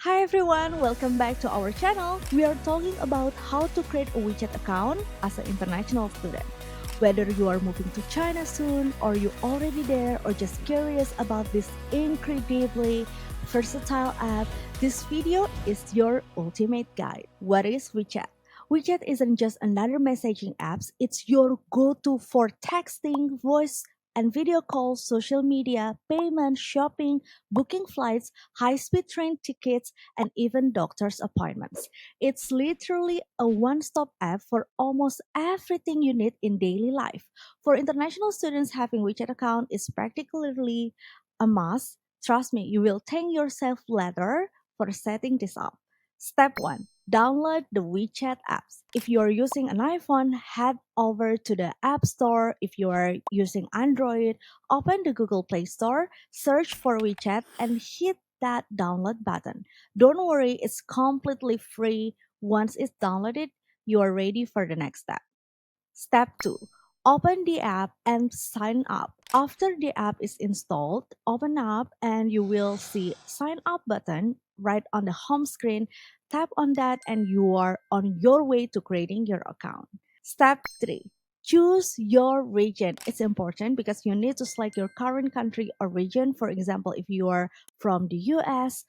Hi everyone, welcome back to our channel. We are talking about how to create a WeChat account as an international student. Whether you are moving to China soon, or you're already there, or just curious about this incredibly versatile app, this video is your ultimate guide. What is WeChat? WeChat isn't just another messaging app, it's your go-to for texting, voice and video calls, social media, payment, shopping, booking flights, high-speed train tickets, and even doctor's appointments. It's literally a one-stop app for almost everything you need in daily life. For international students, having WeChat account is practically a must. Trust me, you will thank yourself later for setting this up. Step 1. Download the WeChat apps. If you are using an iPhone, head over to the App Store. If you are using Android, open the Google Play Store, search for WeChat, and hit that download button. Don't worry, it's completely free. Once it's downloaded, you are ready for the next step. Step 2. Open the app and sign up. After the app is installed, open up and you will see sign up button right on the home screen. Tap on that and you are on your way to creating your account. Step 3. Choose your region. It's important because you need to select your current country or region. For example, if you are from the US,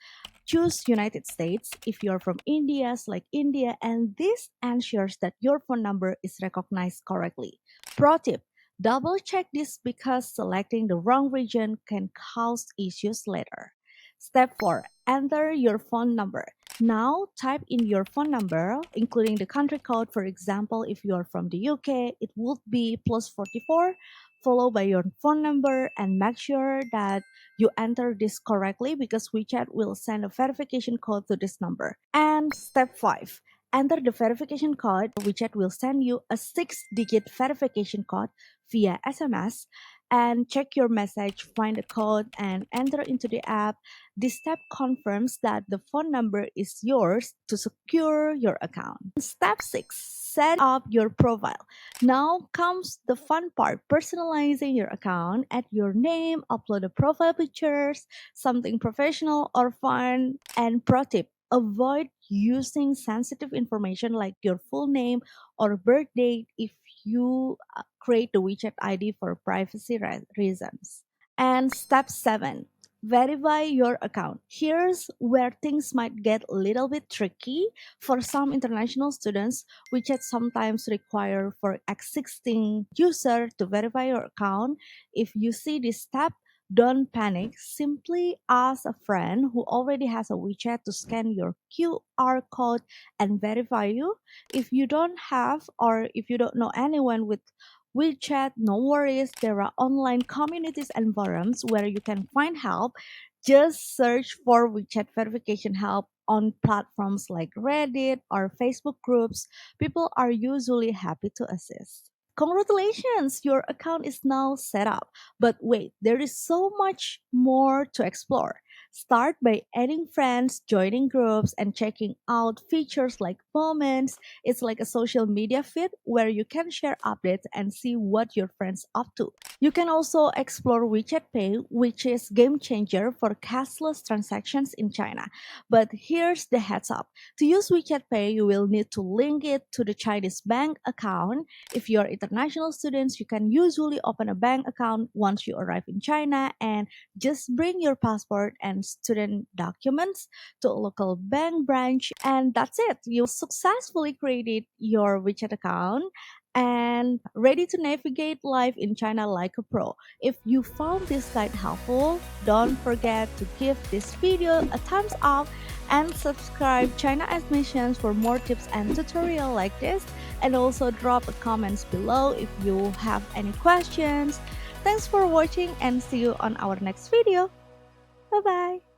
choose United States. If you're from India, select India, and this ensures that your phone number is recognized correctly. Pro tip: double check this because selecting the wrong region can cause issues later. Step 4. Enter your phone number. Now type in your phone number, including the country code. For example, if you are from the UK, it would be +44, followed by your phone number, and make sure that you enter this correctly because WeChat will send a verification code to this number. And step 5. Enter the verification code. WeChat will send you a 6-digit verification code via SMS and check your message, find the code, and enter into the app. This step confirms that the phone number is yours to secure your account. Step 6. Set up your profile. Now comes the fun part, personalizing your account. Add your name, upload the profile pictures, something professional or fun. And pro tip, avoid using sensitive information like your full name or birth date if you create the WeChat ID for privacy reasons. And step 7. Verify your account. Here's where things might get a little bit tricky. For some international students, WeChat sometimes require for existing user to verify your account. If you see this step, don't panic. Simply ask a friend who already has a WeChat to scan your QR code and verify you. If you don't have or if you don't know anyone with WeChat, no worries. There are online communities and forums where you can find help. Just search for WeChat verification help on platforms like Reddit or Facebook groups. People are usually happy to assist. Congratulations, your account is now set up. But wait, there is so much more to explore. Start by adding friends, joining groups, and checking out features like Moments. It's like a social media feed where you can share updates and see what your friends up to. You can also explore WeChat Pay, which is game changer for cashless transactions in China. But here's the heads up. To use WeChat Pay, you will need to link it to the Chinese bank account. If you're international students, you can usually open a bank account once you arrive in China and just bring your passport and student documents to a local bank branch, and that's it. You successfully created your WeChat account and ready to navigate life in China like a pro. If you found this guide helpful, don't forget to give this video a thumbs up and subscribe China Admissions for more tips and tutorial like this, and also drop a comments below if you have any questions. Thanks for watching and see you on our next video. Bye bye.